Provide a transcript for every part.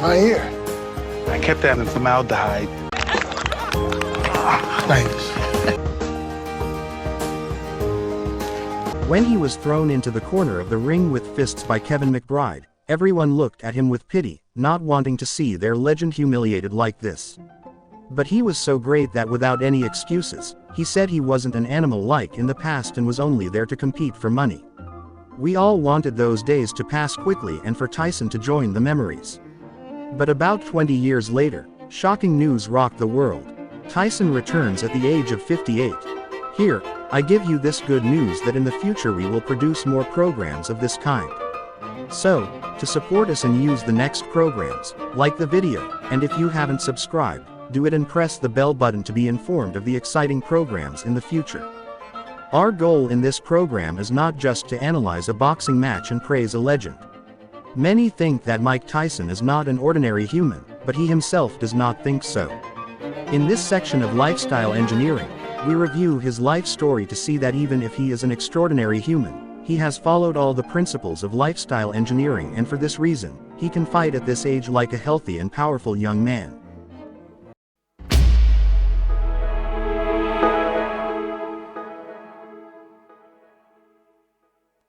Right here. I kept that in formaldehyde. Thanks. When he was thrown into the corner of the ring with fists by Kevin McBride, everyone looked at him with pity, not wanting to see their legend humiliated like this. But he was so great that without any excuses, he said he wasn't an animal like in the past and was only there to compete for money. We all wanted those days to pass quickly and for Tyson to join the memories. But about 20 years later, shocking news rocked the world. Tyson returns at the age of 58. Here, I give you this good news that in the future we will produce more programs of this kind. So, to support us and use the next programs, like the video, and if you haven't subscribed, do it and press the bell button to be informed of the exciting programs in the future. Our goal in this program is not just to analyze a boxing match and praise a legend. Many think that Mike Tyson is not an ordinary human, but he himself does not think so. In this section of Lifestyle Engineering, we review his life story to see that even if he is an extraordinary human, he has followed all the principles of lifestyle engineering, and for this reason, he can fight at this age like a healthy and powerful young man.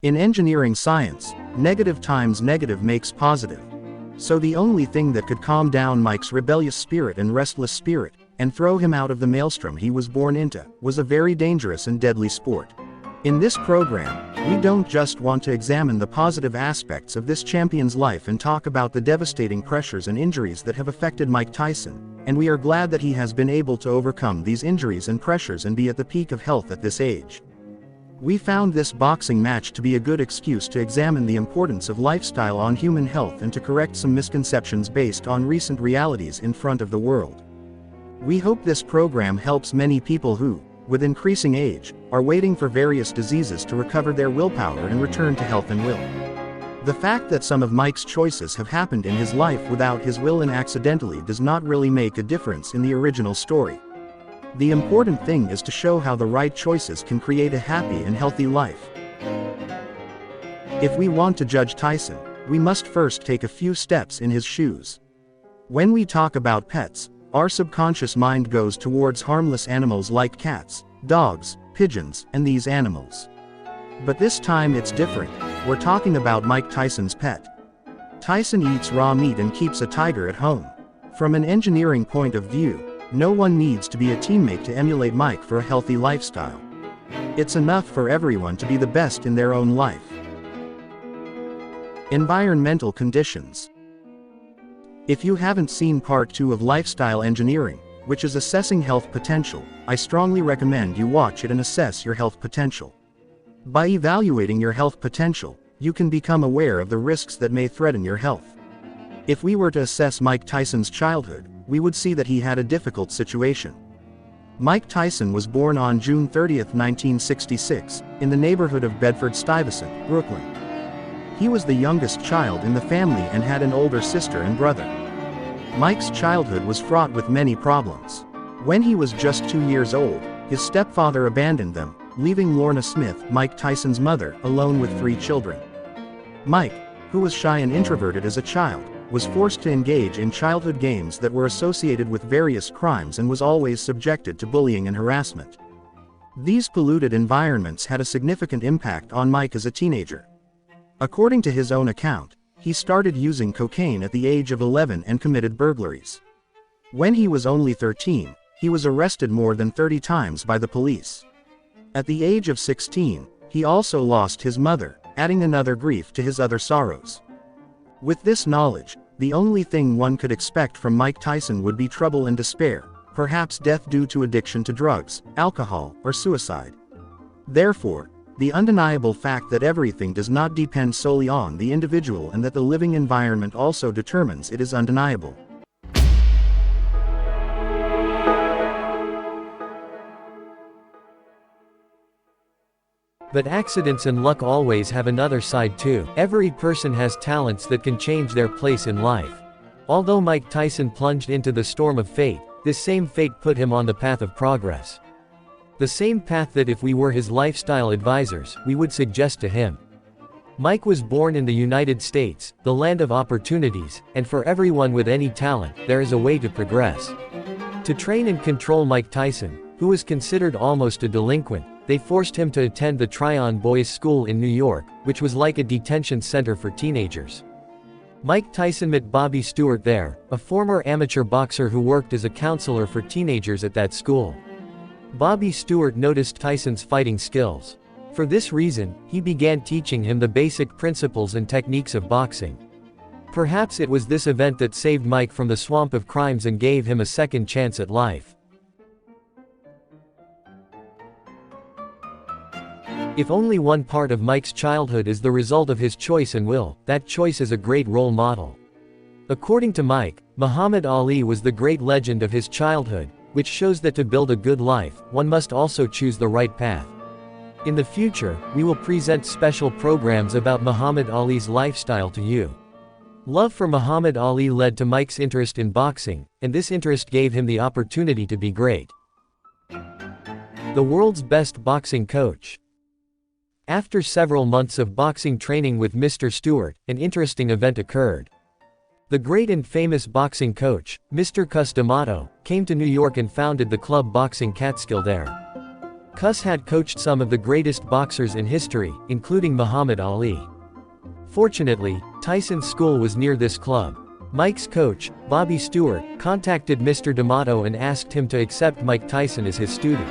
In engineering science, negative times negative makes positive. So the only thing that could calm down Mike's rebellious spirit and restless spirit, and throw him out of the maelstrom he was born into, was a very dangerous and deadly sport. In this program, we don't just want to examine the positive aspects of this champion's life and talk about the devastating pressures and injuries that have affected Mike Tyson, and we are glad that he has been able to overcome these injuries and pressures and be at the peak of health at this age. We found this boxing match to be a good excuse to examine the importance of lifestyle on human health and to correct some misconceptions based on recent realities in front of the world. We hope this program helps many people who, with increasing age, are waiting for various diseases to recover their willpower and return to health and will. The fact that some of Mike's choices have happened in his life without his will and accidentally does not really make a difference in the original story. The important thing is to show how the right choices can create a happy and healthy life. If we want to judge Tyson, we must first take a few steps in his shoes. When we talk about pets, our subconscious mind goes towards harmless animals like cats, dogs, pigeons, and these animals. But this time it's different. We're talking about Mike Tyson's pet. Tyson eats raw meat and keeps a tiger at home. From an engineering point of view, no one needs to be a teammate to emulate Mike for a healthy lifestyle. It's enough for everyone to be the best in their own life. Environmental conditions. If you haven't seen part 2 of Lifestyle Engineering, which is assessing health potential, I strongly recommend you watch it and assess your health potential. By evaluating your health potential, you can become aware of the risks that may threaten your health. If we were to assess Mike Tyson's childhood, we would see that he had a difficult situation. Mike Tyson was born on June 30, 1966, in the neighborhood of Bedford-Stuyvesant, Brooklyn. He was the youngest child in the family and had an older sister and brother. Mike's childhood was fraught with many problems. When he was just 2 years old, his stepfather abandoned them, leaving Lorna Smith, Mike Tyson's mother, alone with 3 children. Mike, who was shy and introverted as a child, was forced to engage in childhood games that were associated with various crimes and was always subjected to bullying and harassment. These polluted environments had a significant impact on Mike as a teenager. According to his own account, he started using cocaine at the age of 11 and committed burglaries. When he was only 13, he was arrested more than 30 times by the police. At the age of 16, he also lost his mother, adding another grief to his other sorrows. With this knowledge, the only thing one could expect from Mike Tyson would be trouble and despair, perhaps death due to addiction to drugs, alcohol, or suicide. Therefore, the undeniable fact that everything does not depend solely on the individual and that the living environment also determines it is undeniable. But accidents and luck always have another side too. Every person has talents that can change their place in life. Although Mike Tyson plunged into the storm of fate, this same fate put him on the path of progress. The same path that if we were his lifestyle advisors, we would suggest to him. Mike was born in the United States, the land of opportunities, and for everyone with any talent, there is a way to progress. To train and control Mike Tyson, who was considered almost a delinquent, they forced him to attend the Tryon Boys School in New York, which was like a detention center for teenagers. Mike Tyson met Bobby Stewart there, a former amateur boxer who worked as a counselor for teenagers at that school. Bobby Stewart noticed Tyson's fighting skills. For this reason, he began teaching him the basic principles and techniques of boxing. Perhaps it was this event that saved Mike from the swamp of crimes and gave him a second chance at life. If only one part of Mike's childhood is the result of his choice and will, that choice is a great role model. According to Mike, Muhammad Ali was the great legend of his childhood, which shows that to build a good life, one must also choose the right path. In the future, we will present special programs about Muhammad Ali's lifestyle to you. Love for Muhammad Ali led to Mike's interest in boxing, and this interest gave him the opportunity to be great. The world's best boxing coach. After several months of boxing training with Mr. Stewart, an interesting event occurred. The great and famous boxing coach, Mr. Cus D'Amato, came to New York and founded the club Boxing Catskill there. Cus had coached some of the greatest boxers in history, including Muhammad Ali. Fortunately, Tyson's school was near this club. Mike's coach, Bobby Stewart, contacted Mr. D'Amato and asked him to accept Mike Tyson as his student.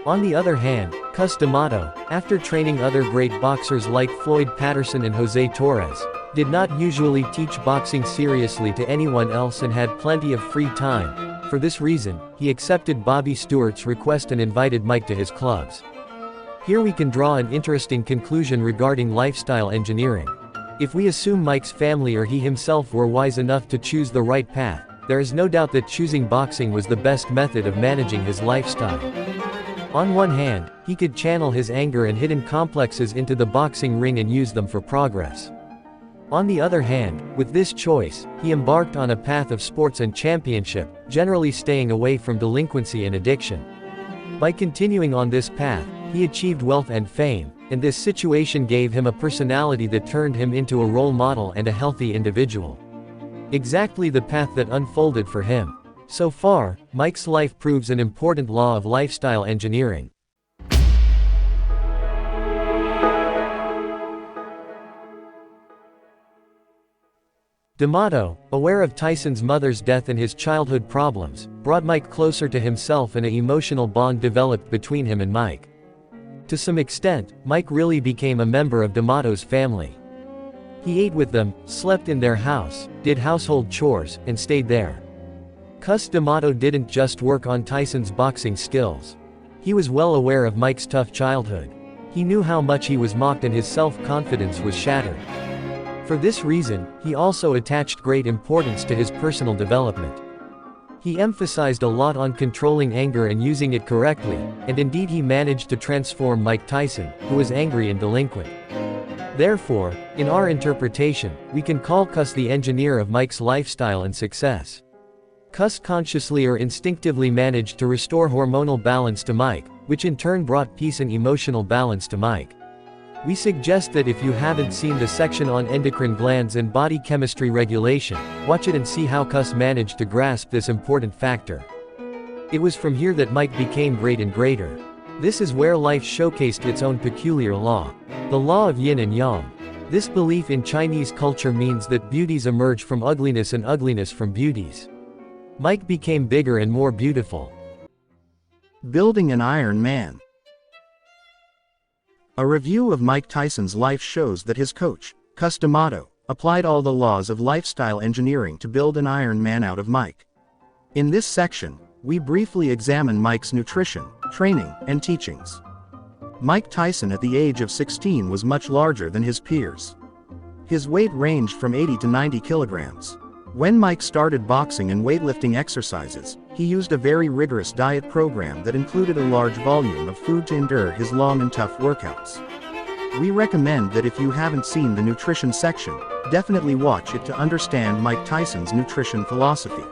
On the other hand, Cus D'Amato, after training other great boxers like Floyd Patterson and Jose Torres, did not usually teach boxing seriously to anyone else and had plenty of free time. For this reason, he accepted Bobby Stewart's request and invited Mike to his clubs. Here we can draw an interesting conclusion regarding lifestyle engineering. If we assume Mike's family or he himself were wise enough to choose the right path, there is no doubt that choosing boxing was the best method of managing his lifestyle. On one hand, he could channel his anger and hidden complexes into the boxing ring and use them for progress. On the other hand, with this choice, he embarked on a path of sports and championship, generally staying away from delinquency and addiction. By continuing on this path, he achieved wealth and fame, and this situation gave him a personality that turned him into a role model and a healthy individual. Exactly the path that unfolded for him. So far, Mike's life proves an important law of lifestyle engineering. D'Amato, aware of Tyson's mother's death and his childhood problems, brought Mike closer to himself and an emotional bond developed between him and Mike. To some extent, Mike really became a member of D'Amato's family. He ate with them, slept in their house, did household chores, and stayed there. Cus D'Amato didn't just work on Tyson's boxing skills. He was well aware of Mike's tough childhood. He knew how much he was mocked and his self-confidence was shattered. For this reason, he also attached great importance to his personal development. He emphasized a lot on controlling anger and using it correctly, and indeed he managed to transform Mike Tyson, who was angry and delinquent. Therefore, in our interpretation, we can call Cus the engineer of Mike's lifestyle and success. Cus consciously or instinctively managed to restore hormonal balance to Mike, which in turn brought peace and emotional balance to Mike. We suggest that if you haven't seen the section on endocrine glands and body chemistry regulation, watch it and see how Cus managed to grasp this important factor. It was from here that Mike became great and greater. This is where life showcased its own peculiar law. The law of yin and yang. This belief in Chinese culture means that beauties emerge from ugliness and ugliness from beauties. Mike became bigger and more beautiful. Building an Iron Man. A review of Mike Tyson's life shows that his coach, Cus D'Amato, applied all the laws of lifestyle engineering to build an Iron Man out of Mike. In this section, we briefly examine Mike's nutrition, training, and teachings. Mike Tyson at the age of 16 was much larger than his peers. His weight ranged from 80 to 90 kilograms. When Mike started boxing and weightlifting exercises, he used a very rigorous diet program that included a large volume of food to endure his long and tough workouts. We recommend that if you haven't seen the nutrition section, definitely watch it to understand Mike Tyson's nutrition philosophy.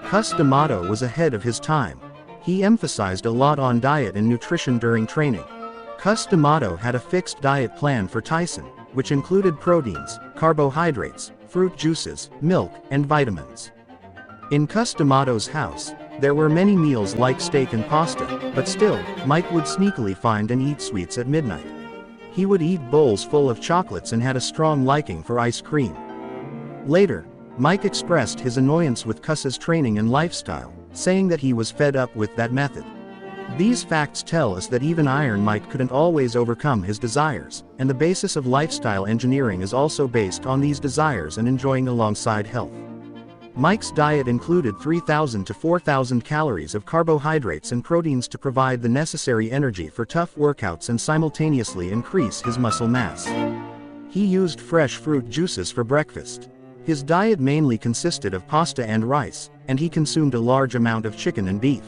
Cus D'Amato was ahead of his time. He emphasized a lot on diet and nutrition during training. Cus D'Amato had a fixed diet plan for Tyson, which included proteins, carbohydrates, fruit juices, milk, and vitamins. In Cus D'Amato's house, there were many meals like steak and pasta, but still, Mike would sneakily find and eat sweets at midnight. He would eat bowls full of chocolates and had a strong liking for ice cream. Later, Mike expressed his annoyance with Cus's training and lifestyle, saying that he was fed up with that method. These facts tell us that even Iron Mike couldn't always overcome his desires, and the basis of lifestyle engineering is also based on these desires and enjoying alongside health. Mike's diet included 3,000 to 4,000 calories of carbohydrates and proteins to provide the necessary energy for tough workouts and simultaneously increase his muscle mass. He used fresh fruit juices for breakfast. His diet mainly consisted of pasta and rice, and he consumed a large amount of chicken and beef.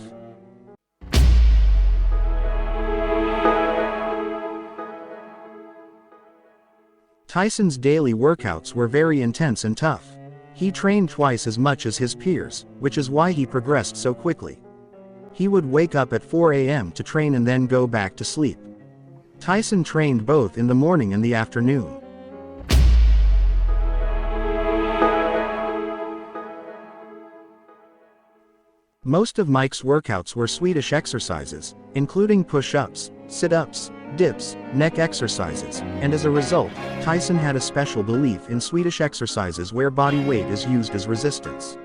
Tyson's daily workouts were very intense and tough. He trained twice as much as his peers, which is why he progressed so quickly. He would wake up at 4 a.m. to train and then go back to sleep. Tyson trained both in the morning and the afternoon. Most of Mike's workouts were Swedish exercises, including push-ups, sit-ups, dips, neck exercises, and as a result, Tyson had a special belief in Swedish exercises where body weight is used as resistance.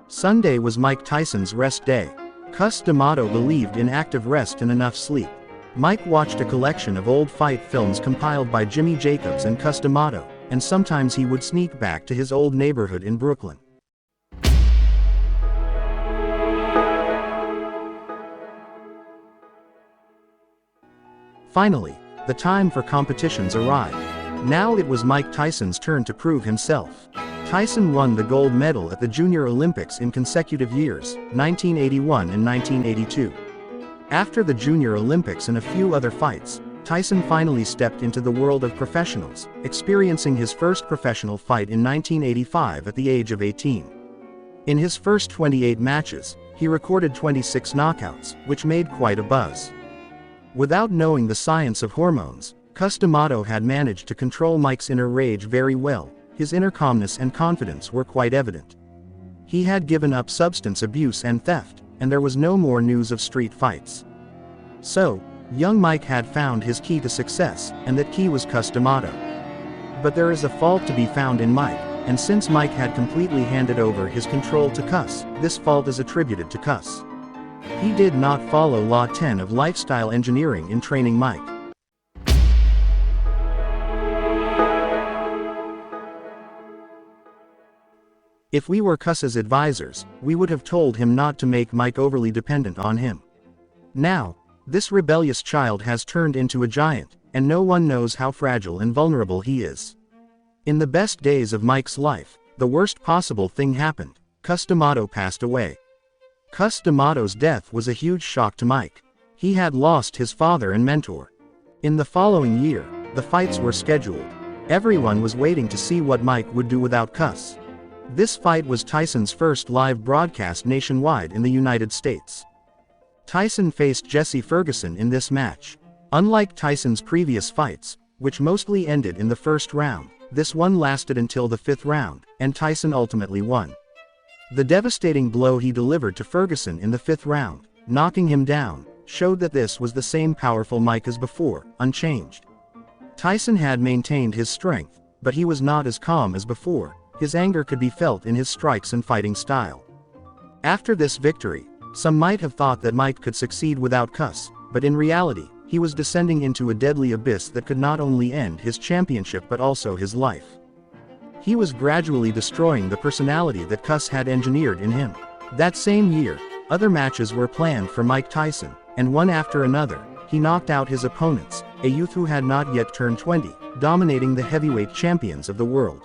Sunday was Mike Tyson's rest day. Cus D'Amato believed in active rest and enough sleep. Mike watched a collection of old fight films compiled by Jimmy Jacobs and Cus D'Amato, and sometimes he would sneak back to his old neighborhood in Brooklyn. Finally, the time for competitions arrived. Now it was Mike Tyson's turn to prove himself. Tyson won the gold medal at the Junior Olympics in consecutive years, 1981 and 1982. After the Junior Olympics and a few other fights, Tyson finally stepped into the world of professionals, experiencing his first professional fight in 1985 at the age of 18. In his first 28 matches, he recorded 26 knockouts, which made quite a buzz. Without knowing the science of hormones, Cus D'Amato had managed to control Mike's inner rage very well. His inner calmness and confidence were quite evident. He had given up substance abuse and theft, and there was no more news of street fights. So, young Mike had found his key to success, and that key was Cus D'Amato. But there is a fault to be found in Mike, and since Mike had completely handed over his control to Cus, this fault is attributed to Cus. He did not follow Law 10 of lifestyle engineering in training Mike. If we were Cus's advisors, we would have told him not to make Mike overly dependent on him. Now, this rebellious child has turned into a giant, and no one knows how fragile and vulnerable he is. In the best days of Mike's life, the worst possible thing happened. Cus D'Amato passed away. Cus D'Amato's death was a huge shock to Mike. He had lost his father and mentor. In the following year, the fights were scheduled. Everyone was waiting to see what Mike would do without Cus. This fight was Tyson's first live broadcast nationwide in the United States. Tyson faced Jesse Ferguson in this match. Unlike Tyson's previous fights, which mostly ended in the first round, this one lasted until the 5th round, and Tyson ultimately won. The devastating blow he delivered to Ferguson in the 5th round, knocking him down, showed that this was the same powerful Mike as before, unchanged. Tyson had maintained his strength, but he was not as calm as before. His anger could be felt in his strikes and fighting style. After this victory, some might have thought that Mike could succeed without Cus, but in reality, he was descending into a deadly abyss that could not only end his championship but also his life. He was gradually destroying the personality that Cus had engineered in him. That same year, other matches were planned for Mike Tyson, and one after another, he knocked out his opponents, a youth who had not yet turned 20, dominating the heavyweight champions of the world.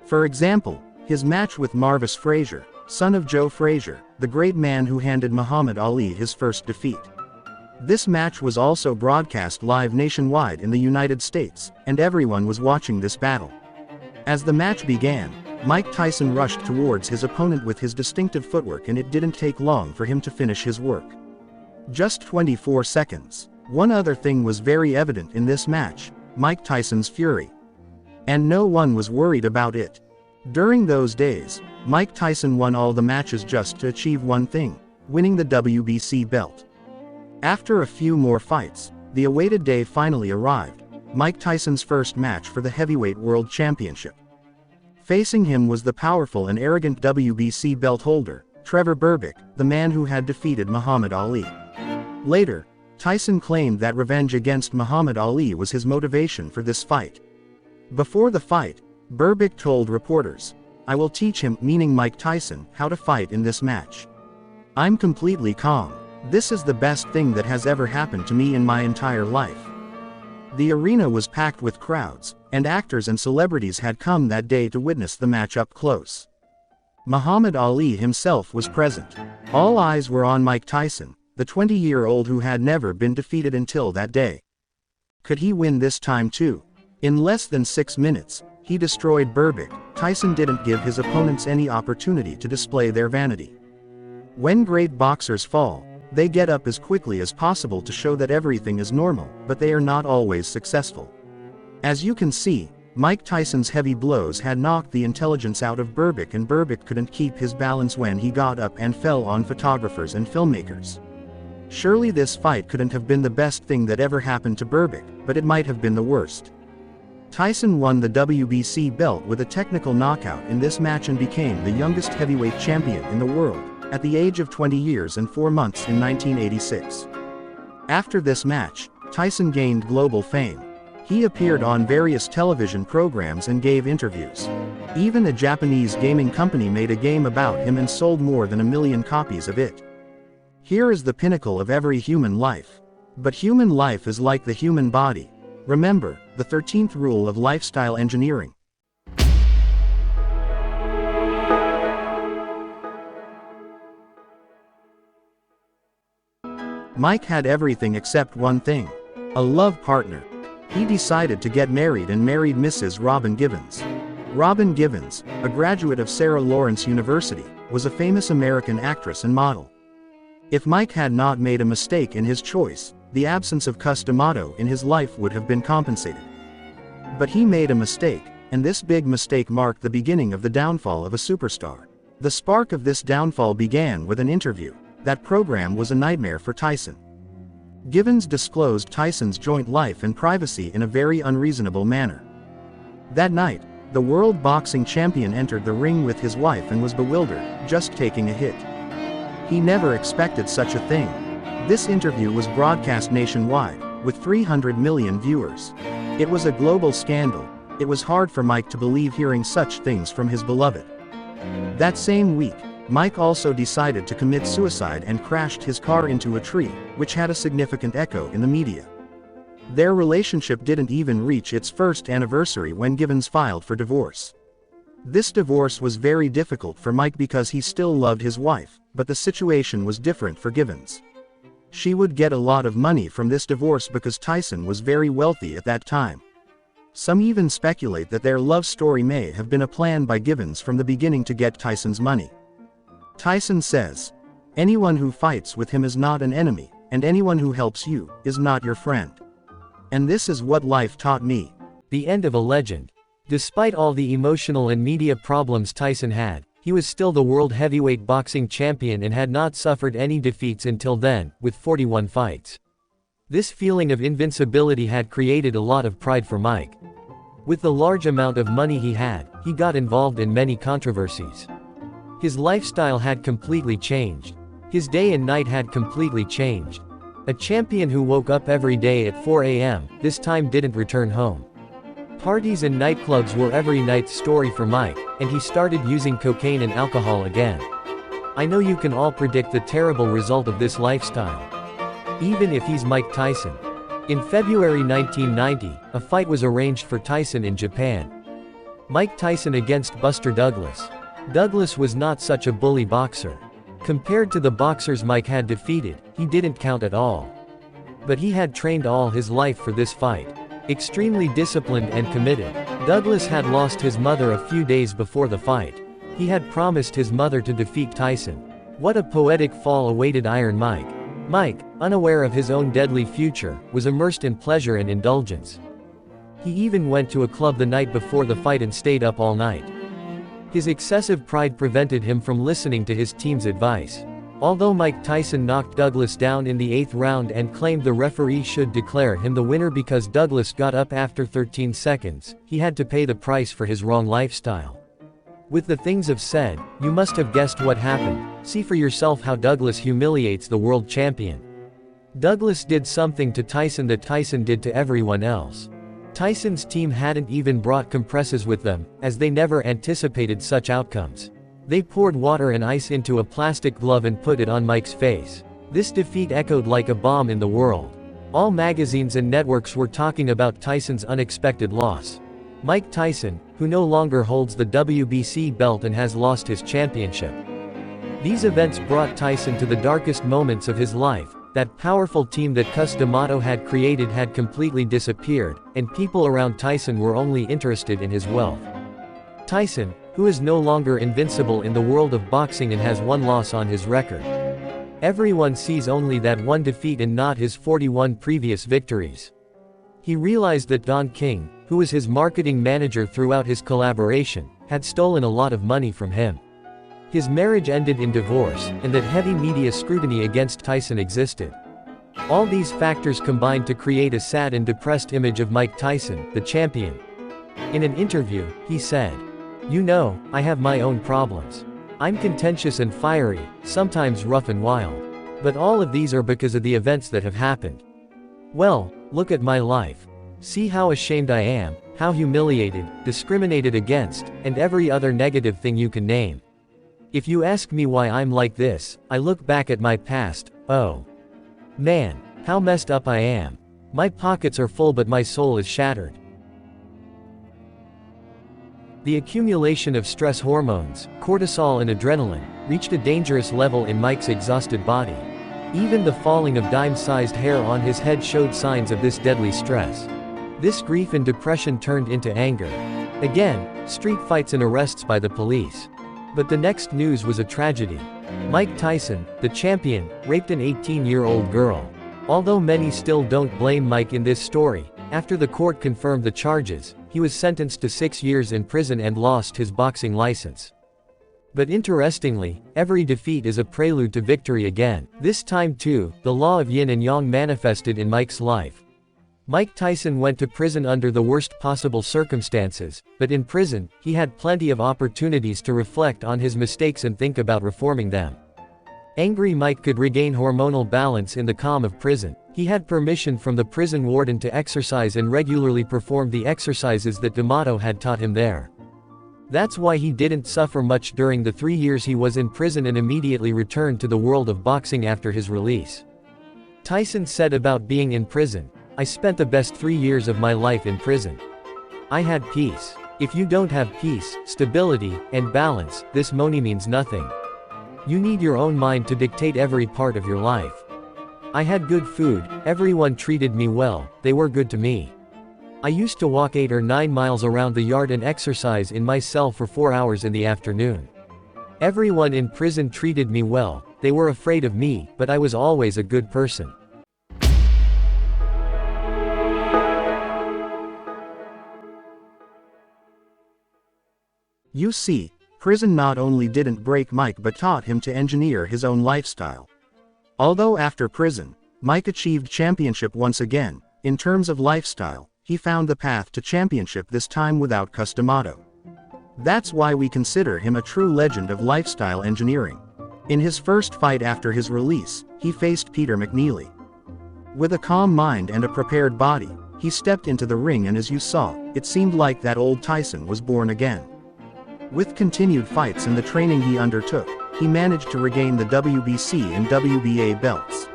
For example, his match with Marvis Frazier, son of Joe Frazier, the great man who handed Muhammad Ali his first defeat. This match was also broadcast live nationwide in the United States, and everyone was watching this battle. As the match began, Mike Tyson rushed towards his opponent with his distinctive footwork, and it didn't take long for him to finish his work. Just 24 seconds. One other thing was very evident in this match: Mike Tyson's fury. And no one was worried about it. During those days, Mike Tyson won all the matches just to achieve one thing: winning the WBC belt. After a few more fights, the awaited day finally arrived: Mike Tyson's first match for the Heavyweight World Championship. Facing him was the powerful and arrogant WBC belt holder, Trevor Berbick, the man who had defeated Muhammad Ali. Later, Tyson claimed that revenge against Muhammad Ali was his motivation for this fight. Before the fight, Berbick told reporters, "I will teach him," meaning Mike Tyson, "how to fight in this match. I'm completely calm. This is the best thing that has ever happened to me in my entire life." The arena was packed with crowds, and actors and celebrities had come that day to witness the match up close. Muhammad Ali himself was present. All eyes were on Mike Tyson, the 20-year-old who had never been defeated until that day. Could he win this time too? In less than 6 minutes, he destroyed Berbick. Tyson didn't give his opponents any opportunity to display their vanity. When great boxers fall, they get up as quickly as possible to show that everything is normal, but they are not always successful. As you can see, Mike Tyson's heavy blows had knocked the intelligence out of Berbick, and Berbick couldn't keep his balance when he got up and fell on photographers and filmmakers. Surely this fight couldn't have been the best thing that ever happened to Berbick, but it might have been the worst. Tyson won the WBC belt with a technical knockout in this match and became the youngest heavyweight champion in the world, at the age of 20 years and 4 months in 1986. After this match, Tyson gained global fame. He appeared on various television programs and gave interviews. Even a Japanese gaming company made a game about him and sold more than 1 million copies of it. Here is the pinnacle of every human life. But human life is like the human body. Remember, the 13th rule of lifestyle engineering. Mike had everything except one thing: a love partner. He decided to get married and married Mrs. Robin Givens. Robin Givens, a graduate of Sarah Lawrence University, was a famous American actress and model. If Mike had not made a mistake in his choice, the absence of Cus D'Amato in his life would have been compensated. But he made a mistake, and this big mistake marked the beginning of the downfall of a superstar. The spark of this downfall began with an interview. That program was a nightmare for Tyson. Givens disclosed Tyson's joint life and privacy in a very unreasonable manner. That night, the world boxing champion entered the ring with his wife and was bewildered, just taking a hit. He never expected such a thing. This interview was broadcast nationwide, with 300 million viewers. It was a global scandal. It was hard for Mike to believe hearing such things from his beloved. That same week, Mike also decided to commit suicide and crashed his car into a tree, which had a significant echo in the media. Their relationship didn't even reach its first anniversary when Givens filed for divorce. This divorce was very difficult for Mike because he still loved his wife, but the situation was different for Givens. She would get a lot of money from this divorce because Tyson was very wealthy at that time. Some even speculate that their love story may have been a plan by Givens from the beginning to get Tyson's money. Tyson says, "Anyone who fights with him is not an enemy, and anyone who helps you is not your friend. And this is what life taught me." The end of a legend. Despite all the emotional and media problems Tyson had, he was still the world heavyweight boxing champion and had not suffered any defeats until then, with 41 fights. This feeling of invincibility had created a lot of pride for Mike. With the large amount of money he had, he got involved in many controversies. His lifestyle had completely changed. His day and night had completely changed. A champion who woke up every day at 4 a.m., this time didn't return home. Parties and nightclubs were every night's story for Mike, and he started using cocaine and alcohol again. I know you can all predict the terrible result of this lifestyle. Even if he's Mike Tyson. In February 1990, a fight was arranged for Tyson in Japan. Mike Tyson against Buster Douglas. Douglas was not such a bully boxer. Compared to the boxers Mike had defeated, he didn't count at all. But he had trained all his life for this fight. Extremely disciplined and committed. Douglas had lost his mother a few days before the fight. He had promised his mother to defeat Tyson. What a poetic fall awaited Iron Mike. Mike, unaware of his own deadly future, was immersed in pleasure and indulgence. He even went to a club the night before the fight and stayed up all night. His excessive pride prevented him from listening to his team's advice. Although Mike Tyson knocked Douglas down in the 8th round and claimed the referee should declare him the winner because Douglas got up after 13 seconds, he had to pay the price for his wrong lifestyle. With the things I've said, you must have guessed what happened. See for yourself how Douglas humiliates the world champion. Douglas did something to Tyson that Tyson did to everyone else. Tyson's team hadn't even brought compresses with them, as they never anticipated such outcomes. They poured water and ice into a plastic glove and put it on Mike's face. This defeat echoed like a bomb in the world. All magazines and networks were talking about Tyson's unexpected loss. Mike Tyson, who no longer holds the WBC belt and has lost his championship. These events brought Tyson to the darkest moments of his life. That powerful team that Cus D'Amato had created had completely disappeared, and people around Tyson were only interested in his wealth. Tyson, who is no longer invincible in the world of boxing and has one loss on his record. Everyone sees only that one defeat and not his 41 previous victories. He realized that Don King, who was his marketing manager throughout his collaboration, had stolen a lot of money from him. His marriage ended in divorce, and that heavy media scrutiny against Tyson existed. All these factors combined to create a sad and depressed image of Mike Tyson, the champion. In an interview, he said, "You know, I have my own problems. I'm contentious and fiery, sometimes rough and wild. But all of these are because of the events that have happened. Well, look at my life. See how ashamed I am, how humiliated, discriminated against, and every other negative thing you can name. If you ask me why I'm like this, I look back at my past, oh man, how messed up I am. My pockets are full but my soul is shattered." The accumulation of stress hormones, cortisol and adrenaline, reached a dangerous level in Mike's exhausted body. Even the falling of dime-sized hair on his head showed signs of this deadly stress. This grief and depression turned into anger. Again, street fights and arrests by the police. But the next news was a tragedy. Mike Tyson, the champion, raped an 18-year-old girl. Although many still don't blame Mike in this story, after the court confirmed the charges, he was sentenced to 6 years in prison and lost his boxing license. But interestingly, every defeat is a prelude to victory again. This time too, the law of yin and yang manifested in Mike's life. Mike Tyson went to prison under the worst possible circumstances, but in prison, he had plenty of opportunities to reflect on his mistakes and think about reforming them. Angry Mike could regain hormonal balance in the calm of prison. He had permission from the prison warden to exercise and regularly performed the exercises that D'Amato had taught him there. That's why he didn't suffer much during the 3 years he was in prison and immediately returned to the world of boxing after his release. Tyson said about being in prison, "I spent the best 3 years of my life in prison. I had peace. If you don't have peace, stability, and balance, this money means nothing. You need your own mind to dictate every part of your life. I had good food, everyone treated me well, they were good to me. I used to walk 8 or 9 miles around the yard and exercise in my cell for 4 hours in the afternoon. Everyone in prison treated me well, they were afraid of me, but I was always a good person." You see, prison not only didn't break Mike but taught him to engineer his own lifestyle. Although after prison, Mike achieved championship once again, in terms of lifestyle, he found the path to championship this time without Cus D'Amato. That's why we consider him a true legend of lifestyle engineering. In his first fight after his release, he faced Peter McNeely. With a calm mind and a prepared body, he stepped into the ring and as you saw, it seemed like that old Tyson was born again. With continued fights and the training he undertook, he managed to regain the WBC and WBA belts.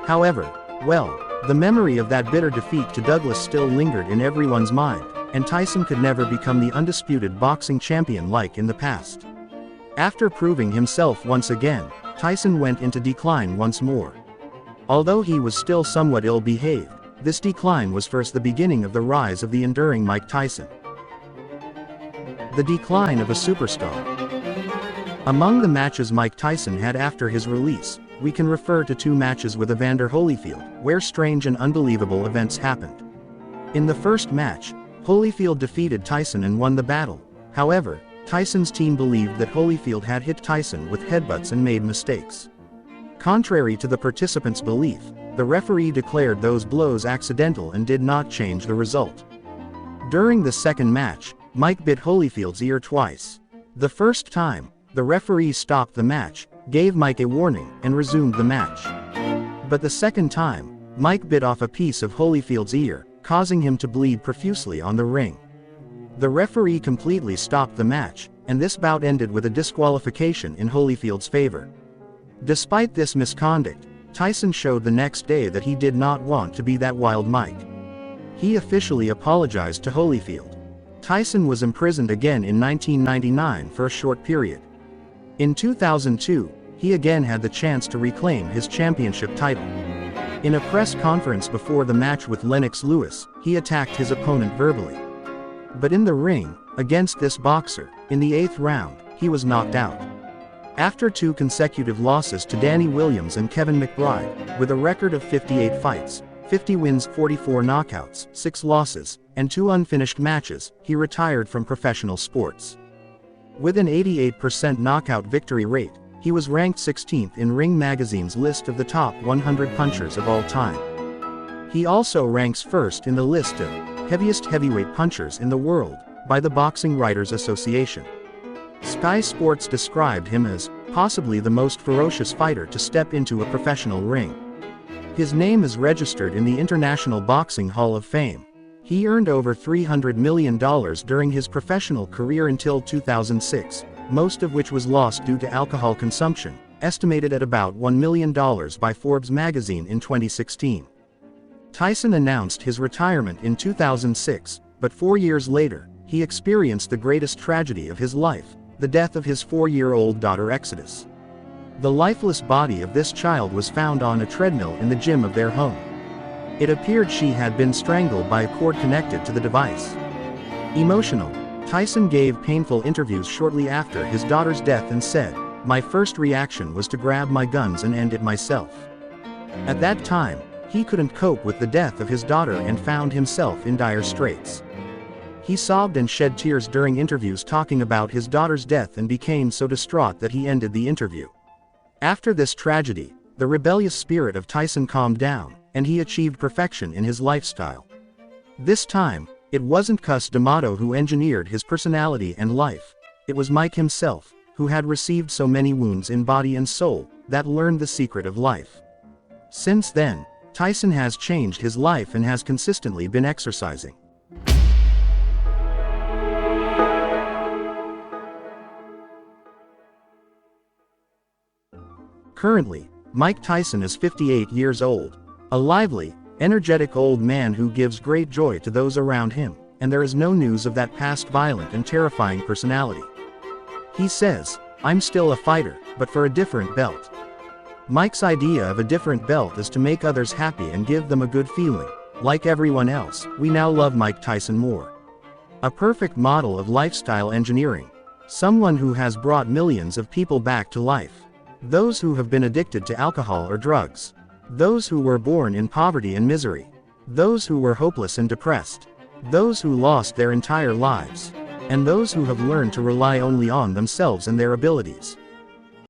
However, well, the memory of that bitter defeat to Douglas still lingered in everyone's mind, and Tyson could never become the undisputed boxing champion like in the past. After proving himself once again, Tyson went into decline once more. Although he was still somewhat ill-behaved, this decline was first the beginning of the rise of the enduring Mike Tyson. The decline of a superstar. Among the matches Mike Tyson had after his release, we can refer to 2 matches with Evander Holyfield, where strange and unbelievable events happened. In the first match, Holyfield defeated Tyson and won the battle. However, Tyson's team believed that Holyfield had hit Tyson with headbutts and made mistakes. Contrary to the participants' belief, the referee declared those blows accidental and did not change the result. During the second match, Mike bit Holyfield's ear twice. The first time, the referee stopped the match, gave Mike a warning, and resumed the match. But the second time, Mike bit off a piece of Holyfield's ear, causing him to bleed profusely on the ring. The referee completely stopped the match, and this bout ended with a disqualification in Holyfield's favor. Despite this misconduct, Tyson showed the next day that he did not want to be that wild Mike. He officially apologized to Holyfield. Tyson was imprisoned again in 1999 for a short period. In 2002, he again had the chance to reclaim his championship title. In a press conference before the match with Lennox Lewis, he attacked his opponent verbally. But in the ring, against this boxer, in the 8th round, he was knocked out. After 2 consecutive losses to Danny Williams and Kevin McBride, with a record of 58 fights, 50 wins, 44 knockouts, 6 losses, and 2 unfinished matches, he retired from professional sports. With an 88% knockout victory rate, he was ranked 16th in Ring Magazine's list of the top 100 punchers of all time. He also ranks first in the list of heaviest heavyweight punchers in the world, by the Boxing Writers Association. Sky Sports described him as possibly the most ferocious fighter to step into a professional ring. His name is registered in the International Boxing Hall of Fame. He earned over $300 million during his professional career until 2006, most of which was lost due to alcohol consumption, estimated at about $1 million by Forbes magazine in 2016. Tyson announced his retirement in 2006, but 4 years later, he experienced the greatest tragedy of his life, the death of his 4-year-old daughter Exodus. The lifeless body of this child was found on a treadmill in the gym of their home. It appeared she had been strangled by a cord connected to the device. Emotional, Tyson gave painful interviews shortly after his daughter's death and said, "My first reaction was to grab my guns and end it myself." At that time, he couldn't cope with the death of his daughter and found himself in dire straits. He sobbed and shed tears during interviews talking about his daughter's death and became so distraught that he ended the interview. After this tragedy, the rebellious spirit of Tyson calmed down, and he achieved perfection in his lifestyle. This time, it wasn't Cus D'Amato who engineered his personality and life. It was Mike himself, who had received so many wounds in body and soul, that learned the secret of life. Since then, Tyson has changed his life and has consistently been exercising. Currently, Mike Tyson is 58 years old, a lively, energetic old man who gives great joy to those around him, and there is no news of that past violent and terrifying personality. He says, "I'm still a fighter, but for a different belt." Mike's idea of a different belt is to make others happy and give them a good feeling. Like everyone else, we now love Mike Tyson more. A perfect model of lifestyle engineering. Someone who has brought millions of people back to life. Those who have been addicted to alcohol or drugs. Those who were born in poverty and misery. Those who were hopeless and depressed. Those who lost their entire lives. And those who have learned to rely only on themselves and their abilities.